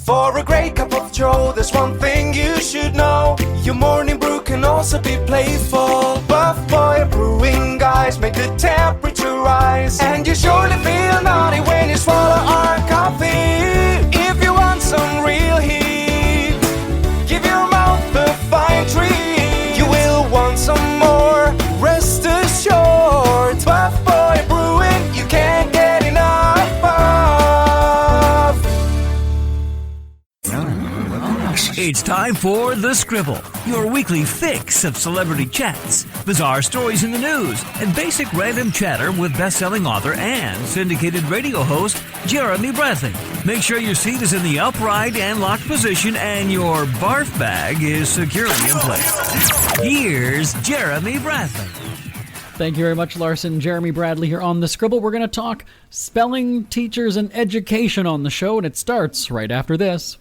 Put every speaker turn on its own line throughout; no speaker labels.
For a great cup of joe, there's one thing you should know. Your morning brew can also be playful. Buff Boy Brewing guys make the temperature rise, and you surely feel naughty when you swallow our coffee. If you want some real heat, give your mouth a fine treat. You will want some more, rest assured. Buff Boy Brewing, you can't get enough of.
It's time for The Scribble, your weekly fix of celebrity chats, bizarre stories in the news, and basic random chatter with best-selling author and syndicated radio host Jeremy Bradley. Make sure your seat is in the upright and locked position and your barf bag is securely in place. Here's Jeremy Bradley.
Thank you very much, Larson. Jeremy Bradley here on The Scribble. We're going to talk spelling, teachers, and education on the show, and it starts right after this.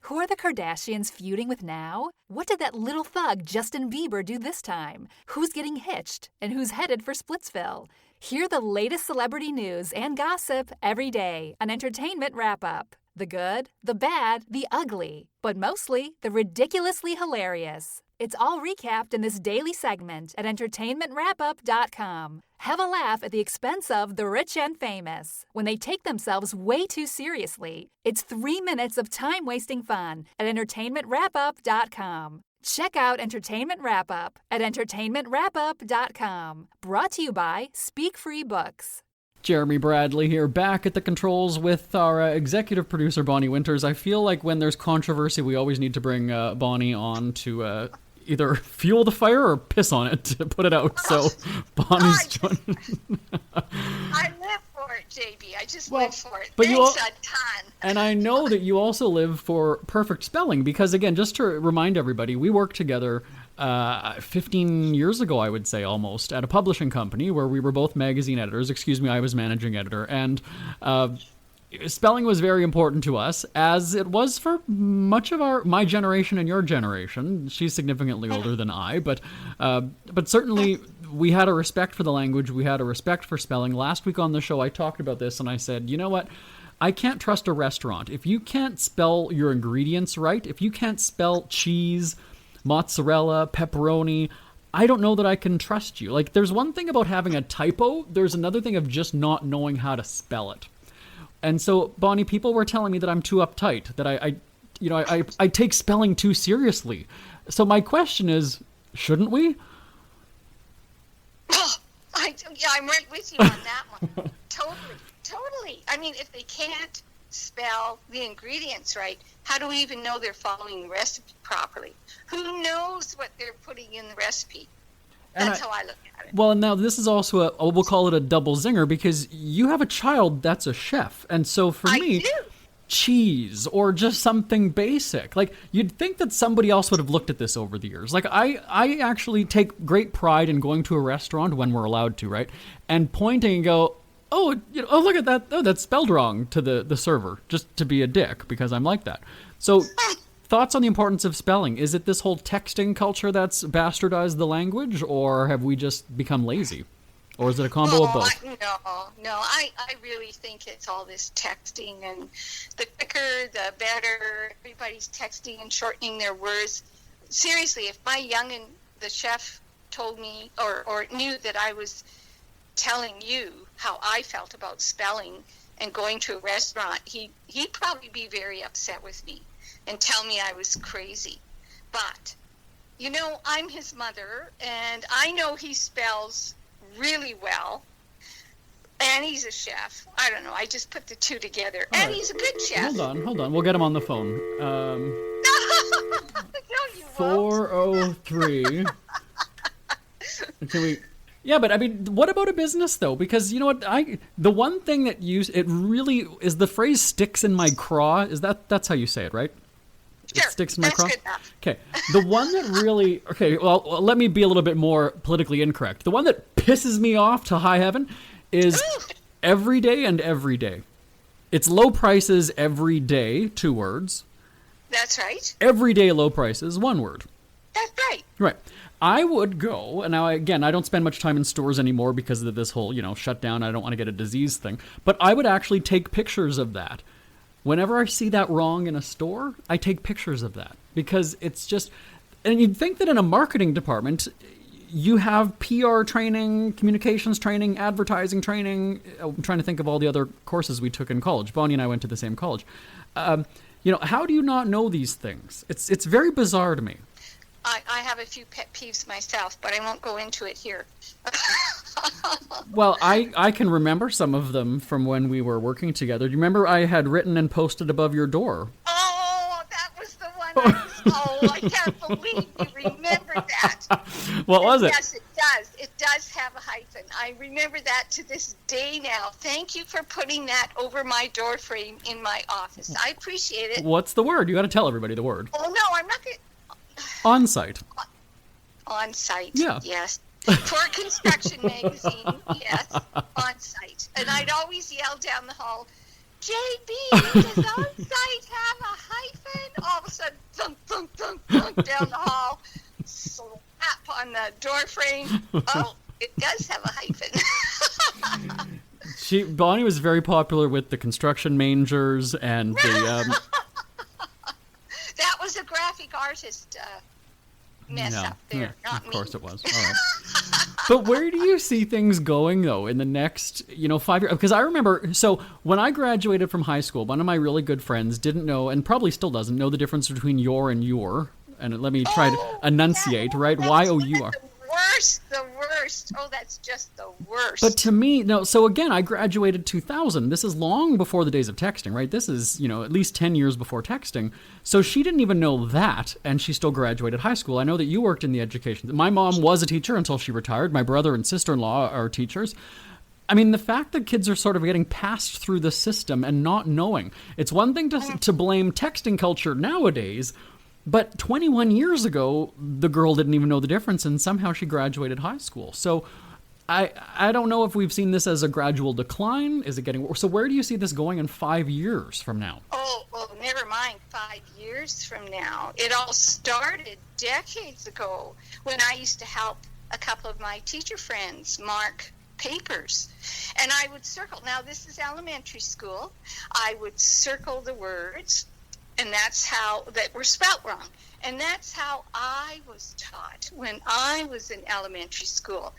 Who are the Kardashians feuding with now? What did that little thug Justin Bieber do this time? Who's getting hitched? And who's headed for Splitsville? Hear the latest celebrity news and gossip every day on Entertainment Wrap-Up. The good, the bad, the ugly, but mostly the ridiculously hilarious. It's all recapped in this daily segment at entertainmentwrapup.com. Have a laugh at the expense of the rich and famous when they take themselves way too seriously. It's 3 minutes of time-wasting fun at entertainmentwrapup.com. Check out Entertainment Wrap-Up at entertainmentwrapup.com. Brought to you by Speak Free Books.
Jeremy Bradley here, back at the controls with our executive producer, Bonnie Winters. I feel like when there's controversy, we always need to bring Bonnie on to either fuel the fire or piss on it to put it out. So Bonnie's joining.
I live for it, JB. I just live for it.
But
Thanks a ton.
And I know that you also live for perfect spelling because, again, just to remind everybody, we worked together 15 years ago, I would say, almost, at a publishing company where we were both magazine editors. Excuse me, I was managing editor. And spelling was very important to us, as it was for much of my generation and your generation. She's significantly older than I, but certainly we had a respect for the language. We had a respect for spelling. Last week on the show, I talked about this, and I said, you know what? I can't trust a restaurant. If you can't spell your ingredients right, if you can't spell cheese, mozzarella, pepperoni, I don't know that I can trust you. Like, there's one thing about having a typo. There's another thing of just not knowing how to spell it. And so, Bonnie, people were telling me that I'm too uptight, that I take spelling too seriously. So my question is, shouldn't we?
I'm right with you on that one. Totally. I mean, if they can't spell the ingredients right, how do we even know they're following the recipe properly? Who knows what they're putting in the recipe? That's how I look at it.
Well, now this is also we'll call it a double zinger, because you have a child that's a chef. And so for me, cheese or just something basic, like, you'd think that somebody else would have looked at this over the years. Like, I actually take great pride in going to a restaurant when we're allowed to, right? And pointing and go, oh, look at that. Oh, that's spelled wrong, to the server, just to be a dick, because I'm like that. So thoughts on the importance of spelling? Is it this whole texting culture that's bastardized the language, or have we just become lazy? Or is it a combo of both?
No. I really think it's all this texting, and the quicker, the better. Everybody's texting and shortening their words. Seriously, if my young'un, the chef, told me or knew that I was telling you how I felt about spelling and going to a restaurant, he'd probably be very upset with me and tell me I was crazy. But, I'm his mother, and I know he spells really well, and he's a chef. I don't know, I just put the two together. All and right. He's a good chef.
Hold on, we'll get him on the phone.
No, you
403. Can we... Yeah, but I mean, what about a business though? Because you know what, the one thing that it really is the phrase "sticks in my craw." That's how you say it, right?
Sure,
it sticks in my craw.
Good enough.
Okay, the one that really well, let me be a little bit more politically incorrect. The one that pisses me off to high heaven is every day and every day. It's low prices every day, 2 words.
That's right.
Everyday low prices, 1 word.
That's right.
Right. I would go, and now again, I don't spend much time in stores anymore because of this whole, shutdown. I don't want to get a disease thing. But I would actually take pictures of that whenever I see that wrong in a store, I take pictures of that because it's just, and you'd think that in a marketing department, you have PR training, communications training, advertising training. I'm trying to think of all the other courses we took in college. Bonnie and I went to the same college. How do you not know these things? It's very bizarre to me.
I have a few pet peeves myself, but I won't go into it here.
Well, I can remember some of them from when we were working together. Do you remember I had written and posted above your door?
Oh, that was the one. I can't believe you remembered that.
What was it?
Yes, it does. It does have a hyphen. I remember that to this day now. Thank you for putting that over my door frame in my office. I appreciate it.
What's the word? You got to tell everybody the word.
Oh, no, I'm not going to.
On site.
On site,
yeah.
Yes. For a construction magazine, yes, on site. And I'd always yell down the hall, JB, does on site have a hyphen? All of a sudden, thunk, thunk, thunk, thunk down the hall, slap on the door frame. Oh, it does have a hyphen.
Bonnie was very popular with the construction mangers and the...
That was a graphic artist mess up there, not me.
Of course it was. All right. But where do you see things going, though, in the next, 5 years? Because I remember, so when I graduated from high school, one of my really good friends didn't know, and probably still doesn't know, the difference between your and your. And let me try to enunciate, right? Y-O-U-R.
The worst. Oh, that's just the worst.
But to me, no, so again, I graduated 2000. This is long before the days of texting, right? This is, at least 10 years before texting. So she didn't even know that, and she still graduated high school. I know that you worked in the education. My mom was a teacher until she retired. My brother and sister-in-law are teachers. I mean, the fact that kids are sort of getting passed through the system and not knowing. It's one thing to blame texting culture nowadays, but 21 years ago, the girl didn't even know the difference, and somehow she graduated high school. So I don't know if we've seen this as a gradual decline. Is it getting worse? So where do you see this going in 5 years from now?
Oh, well, never mind 5 years from now. It all started decades ago when I used to help a couple of my teacher friends mark papers. And I would circle. Now, this is elementary school. I would circle the words. And that's how that were spelt wrong. And that's how I was taught when I was in elementary school.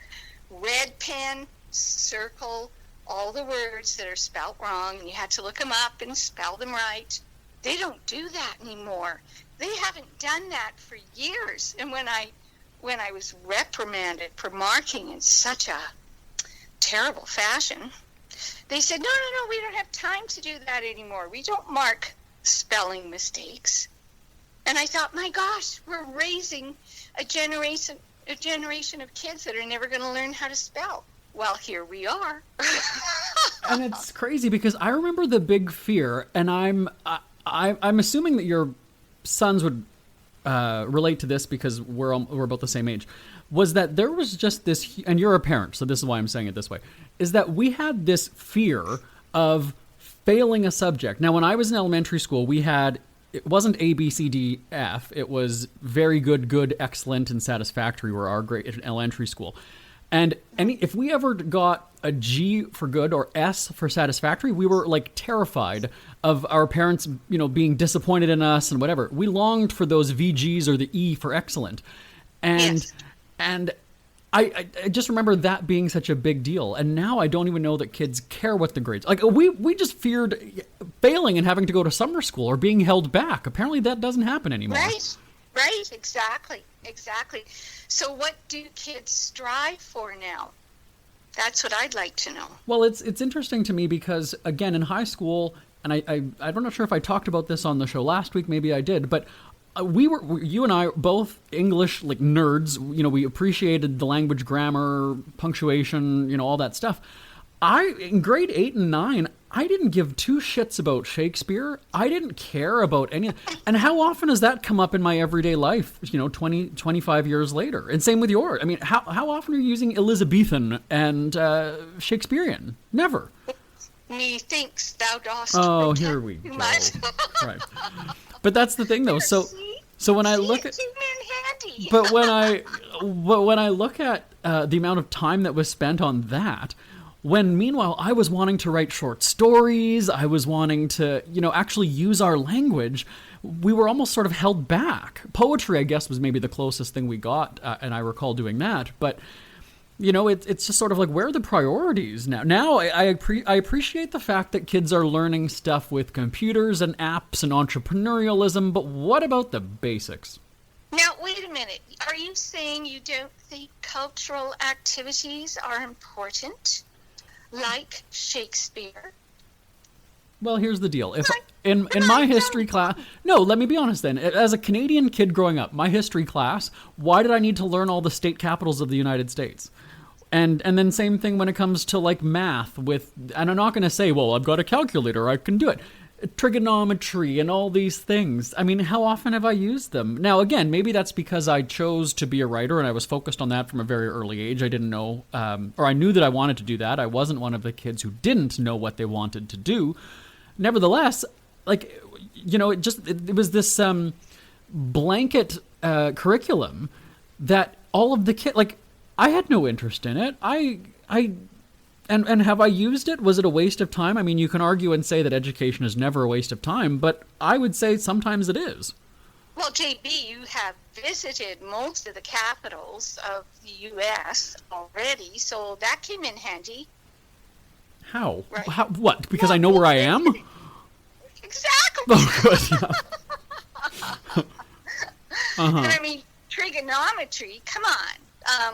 Red pen, circle all the words that are spelt wrong, and you had to look them up and spell them right. They don't do that anymore. They haven't done that for years. And when I was reprimanded for marking in such a terrible fashion, they said, no, we don't have time to do that anymore. We don't mark spelling mistakes. And I thought, my gosh, we're raising a generation of kids that are never going to learn how to spell. Well, here we are.
And it's crazy because I remember the big fear, and I'm assuming that your sons would relate to this because we're about the same age, was that there was just this, and you're a parent, so this is why I'm saying it this way, is that we had this fear of failing a subject. Now, when I was in elementary school, it wasn't A, B, C, D, F. It was very good, good, excellent, and satisfactory were our grade in elementary school. And if we ever got a G for good or S for satisfactory, we were like terrified of our parents, being disappointed in us and whatever. We longed for those VGs or the E for excellent. And
yes.
And I just remember that being such a big deal. And now I don't even know that kids care what the grades. Like, we just feared failing and having to go to summer school or being held back. Apparently that doesn't happen anymore.
Right, exactly. So what do kids strive for now? That's what I'd like to know.
Well, it's interesting to me because, again, in high school, and I'm not sure if I talked about this on the show last week, maybe I did, but you and I, both English like nerds, we appreciated the language, grammar, punctuation, all that stuff. In grade 8 and 9, I didn't give two shits about Shakespeare. I didn't care about any. And how often does that come up in my everyday life, 20, 25 years later? And same with yours. I mean, how often are you using Elizabethan and Shakespearean? Never.
Methinks thou dost.
Oh, here we go. Right. But that's the thing, though. So when I look at, but when I look at the amount of time that was spent on that, When meanwhile, I was wanting to write short stories. I was wanting to, actually use our language. We were almost sort of held back. Poetry, I guess, was maybe the closest thing we got, and I recall doing that. But, it's just sort of like, where are the priorities now? Now, I appreciate the fact that kids are learning stuff with computers and apps and entrepreneurialism, but what about the basics?
Now, wait a minute. Are you saying you don't think cultural activities are important? Like Shakespeare?
Well, here's the deal. If in my history class, no, let me be honest then. As a Canadian kid growing up, my history class, why did I need to learn all the state capitals of the United States? And then same thing when it comes to like math and I'm not going to say, well, I've got a calculator, I can do it. Trigonometry and all these things. I mean, how often have I used them? Now, again, maybe that's because I chose to be a writer and I was focused on that from a very early age. I didn't know, or I knew that I wanted to do that. I wasn't one of the kids who didn't know what they wanted to do. Nevertheless, like, it was this blanket curriculum that all of the kids, like, I had no interest in it. And have I used it? Was it a waste of time? I mean, you can argue and say that education is never a waste of time, but I would say sometimes it is.
Well, JB, you have visited most of the capitals of the U.S. already, so that came in handy.
How?
Right.
What? Because I know where I am?
Exactly.
Oh, good. Yeah.
And I mean, trigonometry, come on.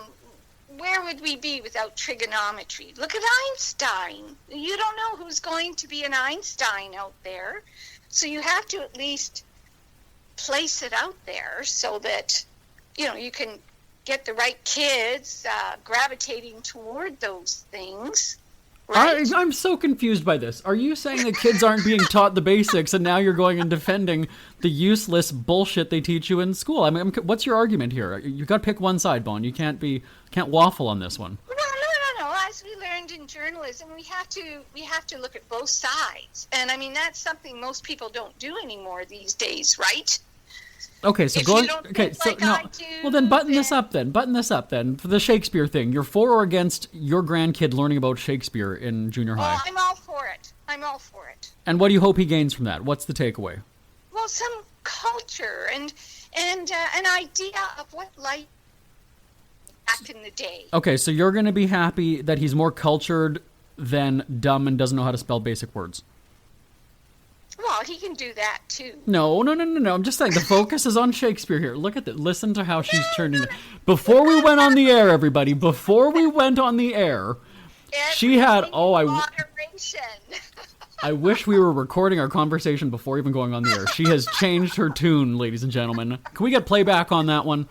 Where would we be without trigonometry? Look at Einstein. You don't know who's going to be an Einstein out there. So you have to at least place it out there so that, you can get the right kids gravitating toward those things. Right?
I'm so confused by this. Are you saying that kids aren't being taught the basics and now you're going and defending the useless bullshit they teach you in school? I mean, what's your argument here? You've got to pick one side, Bon. You can't waffle on this one.
No. As we learned in journalism, we have to look at both sides. And I mean, that's something most people don't do anymore these days, right?
Okay, so well, then button this up then for the Shakespeare thing. You're for or against your grandkid learning about Shakespeare in junior high?
Oh, I'm all for it.
And what do you hope he gains from that? What's the takeaway?
Well, some culture and an idea of what life back in the day.
Okay, so you're going to be happy that he's more cultured than dumb and doesn't know how to spell basic words.
Well, he can do that too.
No. I'm just saying the focus is on Shakespeare here. Look at that. Listen to how she's turning it. Before we went on the air, everybody, she had,
moderation.
I wish we were recording our conversation before even going on the air. She has changed her tune, ladies and gentlemen. Can we get playback on that one?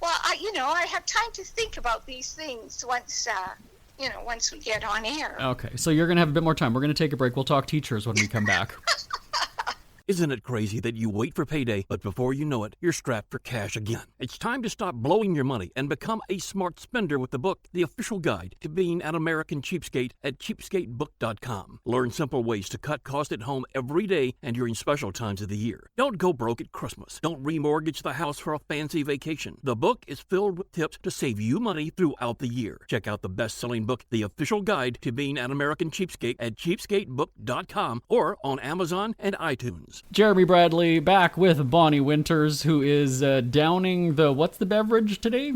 Well, I have time to think about these things once we get on air.
Okay, so you're going to have a bit more time. We're going to take a break. We'll talk teachers when we come back.
Isn't it crazy that you wait for payday, but before you know it, you're strapped for cash again? It's time to stop blowing your money and become a smart spender with the book, The Official Guide to Being an American Cheapskate at cheapskatebook.com. Learn simple ways to cut costs at home every day and during special times of the year. Don't go broke at Christmas. Don't remortgage the house for a fancy vacation. The book is filled with tips to save you money throughout the year. Check out the best-selling book, The Official Guide to Being an American Cheapskate at cheapskatebook.com or on Amazon and iTunes.
Jeremy Bradley back with Bonnie Winters, who is downing what's the beverage today?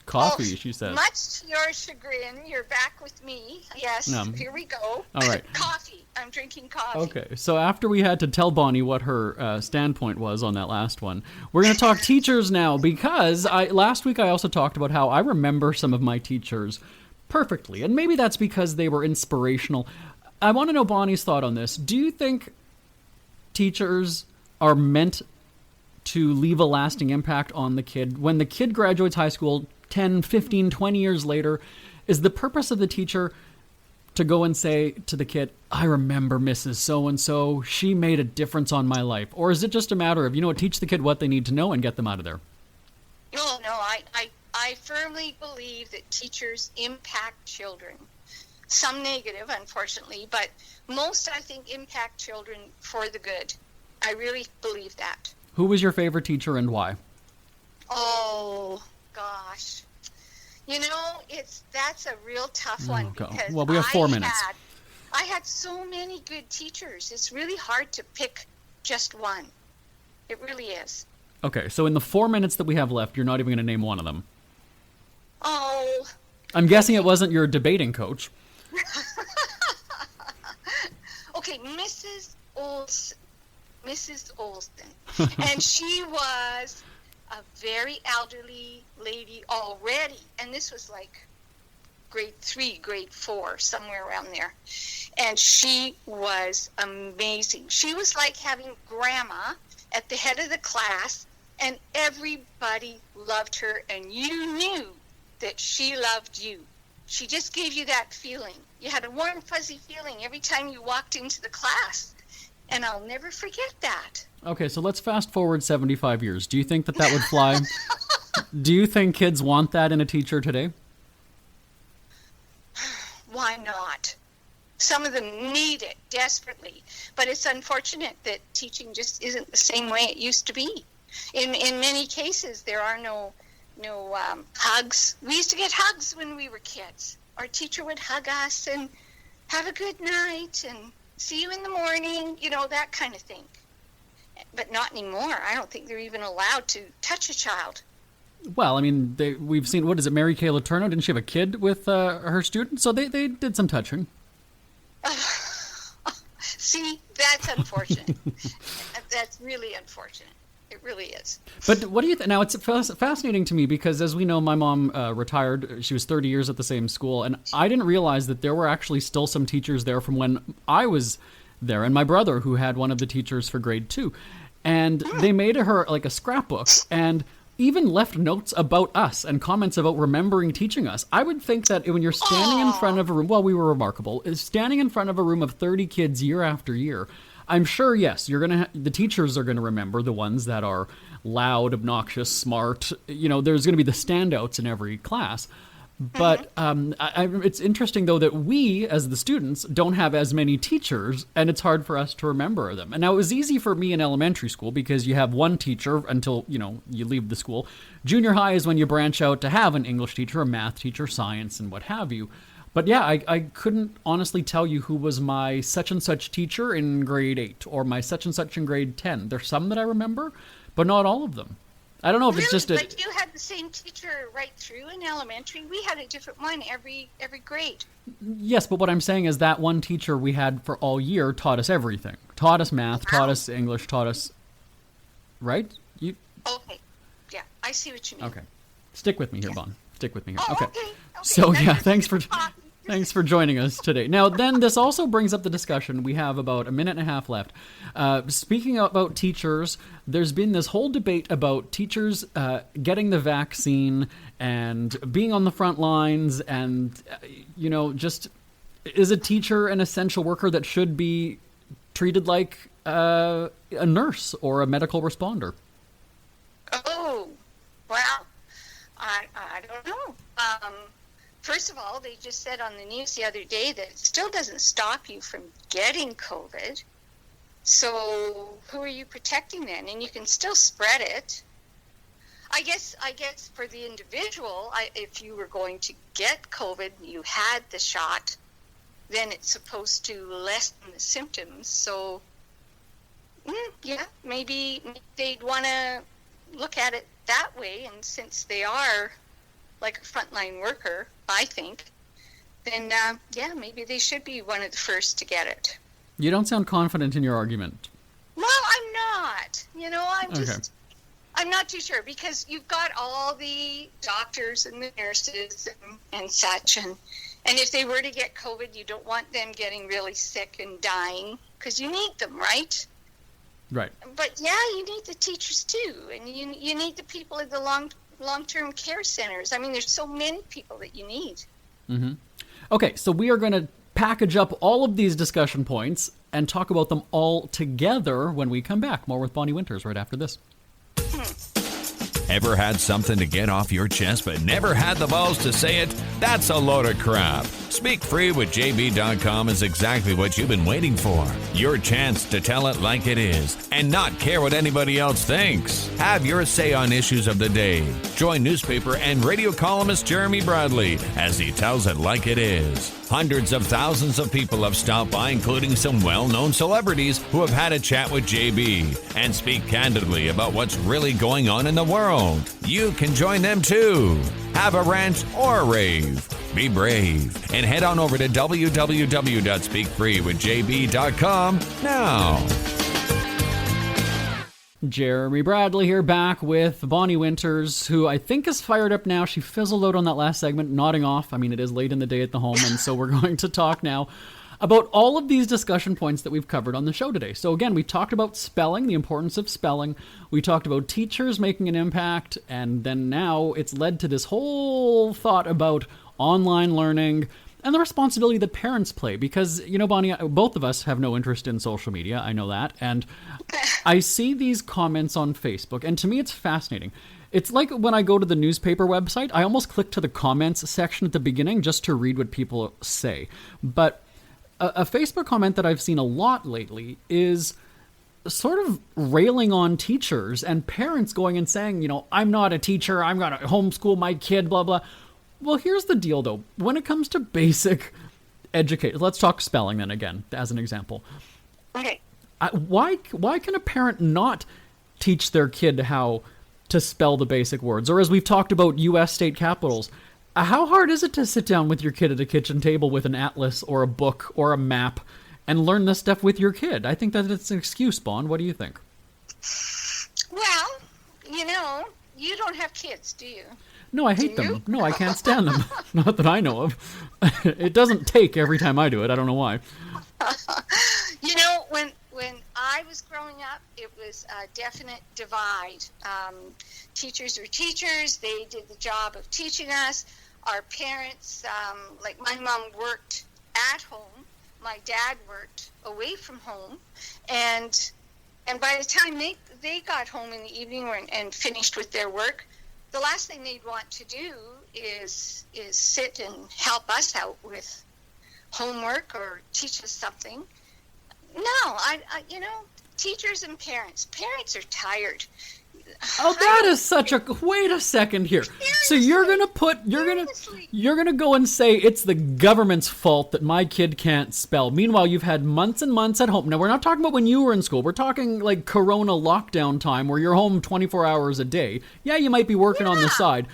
Coffee, she says.
Much to your chagrin, you're back with me. Yes, Here we go.
All right.
Coffee. I'm drinking coffee.
Okay, so after we had to tell Bonnie what her standpoint was on that last one, we're going to talk teachers now, because last week I also talked about how I remember some of my teachers perfectly, and maybe that's because they were inspirational. I want to know Bonnie's thought on this. Do you think teachers are meant to leave a lasting impact on the kid? When the kid graduates high school 10, 15, 20 years later, is the purpose of the teacher to go and say to the kid, I remember Mrs. So-and-so, she made a difference on my life? Or is it just a matter of, teach the kid what they need to know and get them out of there?
No, I firmly believe that teachers impact children. Some negative, unfortunately, but most, I think, impact children for the good. I really believe that.
Who was your favorite teacher and why?
Oh, gosh. You know, that's a real tough one
Okay.
because
Well, we have 4 minutes.
I had so many good teachers. It's really hard to pick just one. It really is.
Okay, so in the 4 minutes that we have left, you're not even going to name one of them.
Oh.
I'm guessing it wasn't your debating coach.
Okay, Mrs. Olson. And she was a very elderly lady already. And this was like grade 3, grade 4, somewhere around there. And she was amazing. She was like having grandma at the head of the class, and everybody loved her, and you knew that she loved you. She just gave you that feeling. You had a warm, fuzzy feeling every time you walked into the class, and I'll never forget that.
Okay, so let's fast forward 75 years. Do you think that would fly? Do you think kids want that in a teacher today?
Why not? Some of them need it desperately, but it's unfortunate that teaching just isn't the same way it used to be. In many cases, there are no hugs. We used to get hugs when we were kids. Our teacher would hug us and have a good night and see you in the morning, that kind of thing. But not anymore. I don't think they're even allowed to touch a child.
Well, I mean, we've seen, what is it, Mary Kay Letourneau? Didn't she have a kid with her student? So they did some touching.
See, that's unfortunate. That's really unfortunate. It really is.
But what do you think? Now, it's fascinating to me because, as we know, my mom retired. She was 30 years at the same school. And I didn't realize that there were actually still some teachers there from when I was there. And my brother, who had one of the teachers for grade 2. And they made her like a scrapbook and even left notes about us and comments about remembering teaching us. I would think that when you're standing in front of a room, well, we were remarkable, is standing in front of a room of 30 kids year after year, I'm sure, yes, the teachers are going to remember the ones that are loud, obnoxious, smart. There's going to be the standouts in every class. But it's interesting, though, that we, as the students, don't have as many teachers, and it's hard for us to remember them. And now it was easy for me in elementary school because you have one teacher until, you leave the school. Junior high is when you branch out to have an English teacher, a math teacher, science, and what have you. But yeah, I couldn't honestly tell you who was my such-and-such teacher in grade 8 or my such-and-such in grade 10. There's some that I remember, but not all of them. I don't know if it's just
Like you had the same teacher right through in elementary. We had a different one every grade.
Yes, but what I'm saying is that one teacher we had for all year taught us everything. Taught us math, taught us English, taught us... Right?
Okay. Yeah, I see what you mean.
Okay. Stick with me here, Bon. Stick with me here.
Oh,
Okay.
okay.
So, yeah, thanks for joining us today. Now, then, this also brings up the discussion. We have about a minute and a half left. Speaking about teachers, there's been this whole debate about teachers getting the vaccine and being on the front lines and, just is a teacher an essential worker that should be treated like a nurse or a medical responder?
Oh, well, I don't know. First of all, they just said on the news the other day that it still doesn't stop you from getting COVID. So who are you protecting then? And you can still spread it. I guess for the individual, if you were going to get COVID and you had the shot, then it's supposed to lessen the symptoms. So, yeah, maybe they'd want to look at it that way. And since they are like a frontline worker, I think, then, maybe they should be one of the first to get it.
You don't sound confident in your argument.
Well, I'm not. I'm not too sure because you've got all the doctors and the nurses and such. And if they were to get COVID, you don't want them getting really sick and dying because you need them, right?
Right.
But, yeah, you need the teachers, too. And you need the people at the long-term care centers. I mean, there's so many people that you need.
Mm-hmm. Okay, so we are going to package up all of these discussion points and talk about them all together when we come back. More with Bonnie Winters right after this.
Ever had something to get off your chest but never had the balls to say it? That's a load of crap. SpeakFreeWithJB.com is exactly what you've been waiting for. Your chance to tell it like it is and not care what anybody else thinks. Have your say on issues of the day. Join newspaper and radio columnist Jeremy Bradley as he tells it like it is. Hundreds of thousands of people have stopped by, including some well-known celebrities who have had a chat with JB and speak candidly about what's really going on in the world. You can join them too. Have a rant or a rave. Be brave and head on over to www.speakfreewithjb.com now.
Jeremy Bradley here, back with Bonnie Winters, who I think is fired up now. She fizzled out on that last segment, nodding off. I mean, it is late in the day at the home, and so we're going to talk now about all of these discussion points that we've covered on the show today. So again, we talked about spelling, the importance of spelling. We talked about teachers making an impact, and then now it's led to this whole thought about online learning and the responsibility that parents play. Because, you know, Bonnie, both of us have no interest in social media. I know that. And I see these comments on Facebook, and to me it's fascinating. It's like when I go to the newspaper website, I almost click to the comments section at the beginning just to read what people say. But a Facebook comment that I've seen a lot lately is sort of railing on teachers and parents going and saying, you know, I'm not a teacher, I'm going to homeschool my kid, blah, blah. Well, here's the deal, though. When it comes to basic education, let's talk spelling then again, as an example.
Okay.
Why can a parent not teach their kid how to spell the basic words? Or as we've talked about U.S. state capitals, how hard is it to sit down with your kid at a kitchen table with an atlas or a book or a map and learn this stuff with your kid? I think that it's an excuse, Bon. What do you think?
Well, you know, you don't have kids, do you?
No, I hate them. No, I can't stand them. Not that I know of. It doesn't take every time I do it. I don't know why.
You know, when I was growing up, it was a definite divide. Teachers were teachers. They did the job of teaching us. Our parents, like my mom worked at home. My dad worked away from home. And by the time they got home in the evening and finished with their work, the last thing they'd want to do is sit and help us out with homework or teach us something. No, I you know, teachers and parents are tired.
Oh, that is such a... Wait a second here. So you're going to go and say it's the government's fault that my kid can't spell. Meanwhile, you've had months and months at home. Now, we're not talking about when you were in school. We're talking like Corona lockdown time where you're home 24 hours a day. Yeah, you might be working on the side.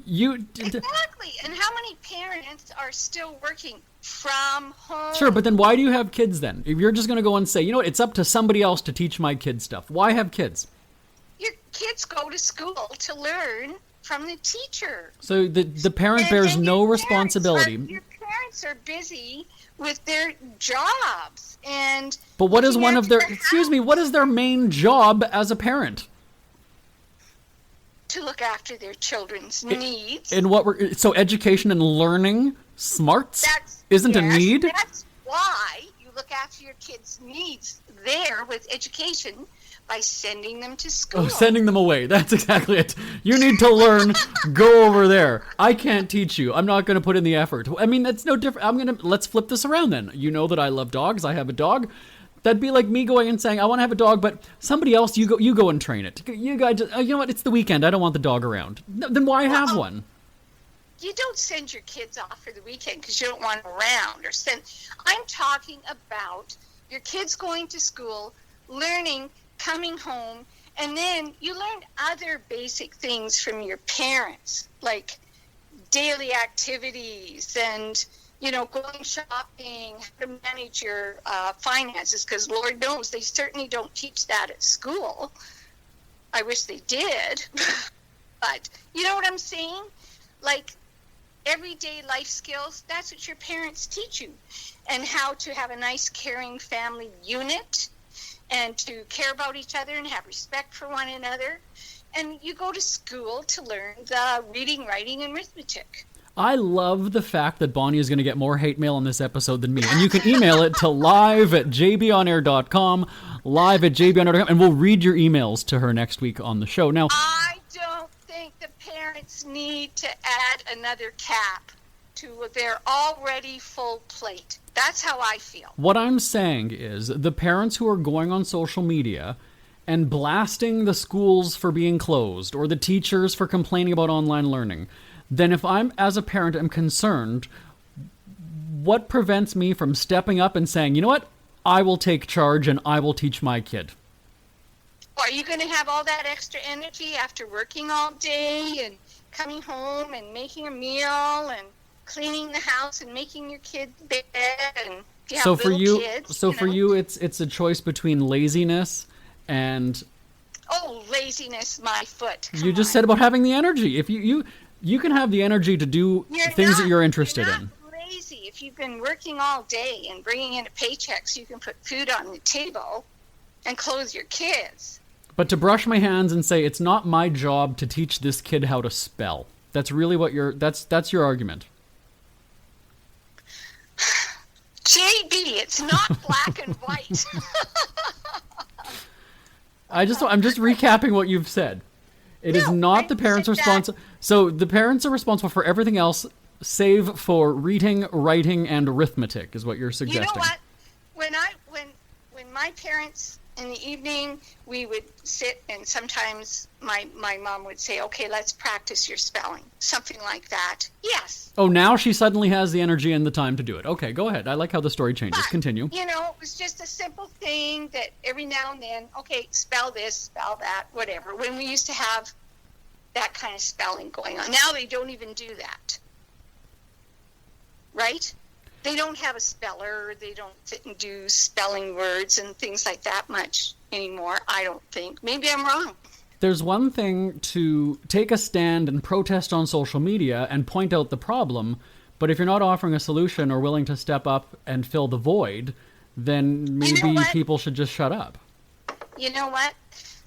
Exactly. And how many parents are still working from home?
Sure, but then why do you have kids then? If you're just going to go and say, you know what, it's up to somebody else to teach my kid stuff. Why have kids?
Your kids go to school to learn from the teacher.
So the parent bears no responsibility.
Your parents are busy with their jobs.
But what is one of their... Excuse me, what is their main job as a parent?
To look after their children's needs.
And so education and learning smarts isn't a need?
That's why you look after your kids' needs there with education by sending them to school.
Oh, sending them away. That's exactly it. You need to learn. Go over there. I can't teach you. I'm not going to put in the effort. I mean, that's no different. Let's flip this around then. You know that I love dogs. I have a dog. That'd be like me going and saying, I want to have a dog, but somebody else, you go and train it. You guys, you know what? It's the weekend. I don't want the dog around. Then why have one?
You don't send your kids off for the weekend because you don't want them around. I'm talking about your kids going to school, learning, coming home, and then you learn other basic things from your parents, like daily activities and, you know, going shopping, how to manage your finances, because Lord knows they certainly don't teach that at school. I wish they did. But you know what I'm saying? Like everyday life skills, that's what your parents teach you. And how to have a nice, caring family unit and to care about each other and have respect for one another. And you go to school to learn the reading, writing, and arithmetic.
I love the fact that Bonnie is going to get more hate mail on this episode than me. And you can email it to live@jbonair.com, live@jbonair.com, and we'll read your emails to her next week on the show. Now,
I don't think the parents need to add another cap to their already full plate. That's how I feel.
What I'm saying is the parents who are going on social media and blasting the schools for being closed or the teachers for complaining about online learning, then if I'm, as a parent, am concerned, what prevents me from stepping up and saying, you know what, I will take charge and I will teach my kid?
Are you going to have all that extra energy after working all day and coming home and making a meal and cleaning the house and making your kid bed? And if you have
So for you,
kids,
for you, it's a choice between laziness and...
Oh, laziness, my foot.
You just said about having the energy. If you can have the energy to do things that you're interested in.
Lazy. If you've been working all day and bringing in a paycheck so you can put food on the table and clothe your kids.
But to brush my hands and say it's not my job to teach this kid how to spell. That's really what that's your argument.
JB, it's not black and white.
I'm just recapping what you've said. It is not the parents' responsible. So the parents are responsible for everything else, save for reading, writing, and arithmetic, is what you're suggesting.
You know what? When my parents in the evening, we would sit, and sometimes my mom would say, "Okay, let's practice your spelling," something like that. Yes.
Oh, now she suddenly has the energy and the time to do it. Okay, go ahead. I like how the story changes.
But,
Continue.
You know, it was just a simple thing that every now and then, okay, spell this, spell that, whatever. When we used to have that kind of spelling going on. Now they don't even do that. Right? They don't have a speller. They don't sit and do spelling words and things like that much anymore, I don't think. Maybe I'm wrong.
There's one thing to take a stand and protest on social media and point out the problem, but if you're not offering a solution or willing to step up and fill the void, then maybe people should just shut up.
You know what?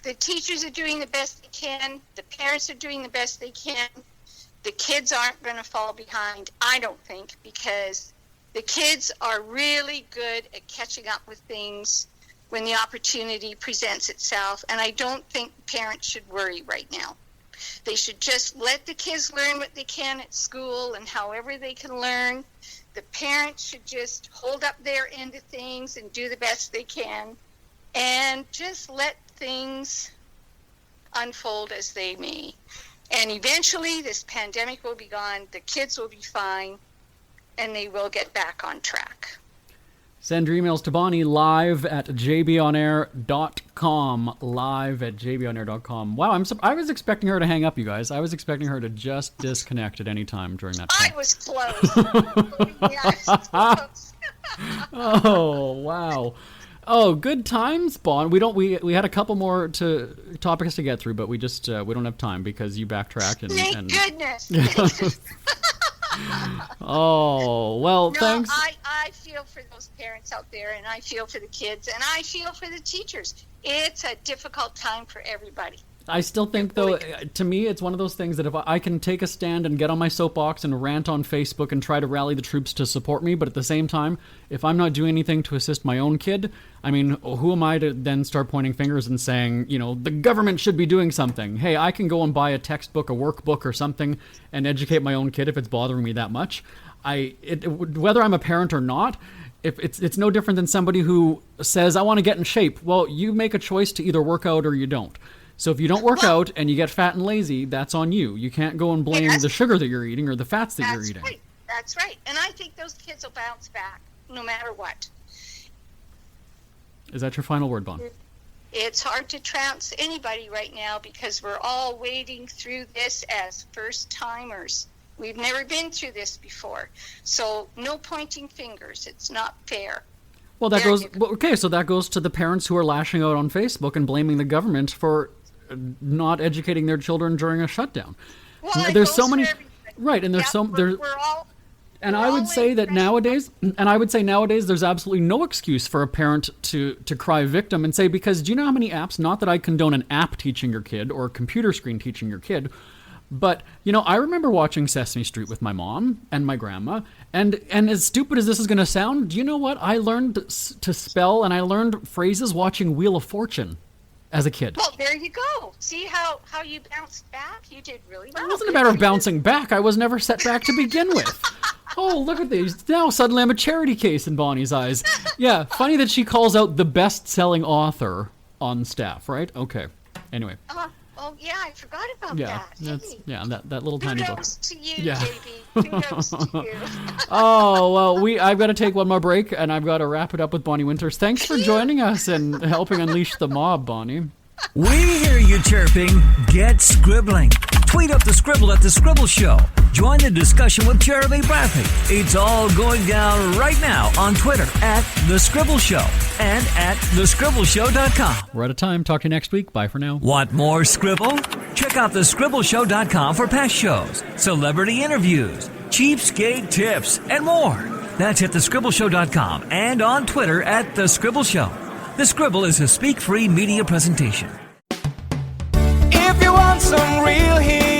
The teachers are doing the best they can. The parents are doing the best they can. The kids aren't going to fall behind, I don't think, because the kids are really good at catching up with things when the opportunity presents itself, and I don't think parents should worry right now. They should just let the kids learn what they can at school and however they can learn. The parents should just hold up their end of things and do the best they can and just let things unfold as they may. And eventually this pandemic will be gone, the kids will be fine, and they will get back on track.
Send your emails to Bonnie live at jbonair.com. Live at jbonair.com. Wow, I was expecting her to hang up, you guys. I was expecting her to just disconnect at any time during that time.
I was close. Yes, close.
Oh, wow. Oh, good times, Bon. We had a couple more topics to get through, but we don't have time because you backtracked and
Thank goodness.
Oh, well, thanks.
I feel for those parents out there, and I feel for the kids, and I feel for the teachers. It's a difficult time for everybody.
I still think, though, to me, it's one of those things that if I can take a stand and get on my soapbox and rant on Facebook and try to rally the troops to support me, but at the same time, if I'm not doing anything to assist my own kid, I mean, who am I to then start pointing fingers and saying, you know, the government should be doing something? Hey, I can go and buy a textbook, a workbook or something and educate my own kid if it's bothering me that much. Whether I'm a parent or not, if it's no different than somebody who says, I want to get in shape. Well, you make a choice to either work out or you don't. So if you don't work out and you get fat and lazy, that's on you. You can't go and blame the sugar that you're eating or the fats that you're eating.
Right. That's right. And I think those kids will bounce back no matter what.
Is that your final word, Bon?
It's hard to trounce anybody right now because we're all wading through this as first-timers. We've never been through this before. So no pointing fingers. It's not fair.
Well, so that goes to the parents who are lashing out on Facebook and blaming the government for not educating their children during a shutdown.
Well,
there's so many, right? And there's
we're all.
And I would say that nowadays, there's absolutely no excuse for a parent to cry victim and say, because do you know how many apps? Not that I condone an app teaching your kid or a computer screen teaching your kid. But, you know, I remember watching Sesame Street with my mom and my grandma, and as stupid as this is going to sound, do you know what? I learned to spell, and I learned phrases watching Wheel of Fortune as a kid.
Well, there you go. See how you bounced back? You did really well.
It wasn't a matter of bouncing back. I was never set back to begin with. Oh, look at these. Now suddenly I'm a charity case in Bonnie's eyes. Yeah, funny that she calls out the best-selling author on staff, right? Okay. Anyway.
Oh, yeah, I forgot about
Yeah,
that.
That little tiny book.
Kudos to you,
Yeah.
JB. Kudos to you.
Oh, well, I've got to take one more break, and I've got to wrap it up with Bonnie Winters. Thanks for joining us and helping unleash the mob, Bonnie.
We hear you chirping. Get scribbling. Tweet up the Scribble at The Scribble Show. Join the discussion with Jeremy Bradley. It's all going down right now on Twitter at The Scribble Show and at thescribbleshow.com.
We're out of time. Talk to you next week. Bye for now.
Want more Scribble? Check out thescribbleshow.com for past shows, celebrity interviews, cheapskate tips, and more. That's at thescribbleshow.com and on Twitter at The Scribble Show. The Scribble is a speak-free media presentation.
If you want some real heat,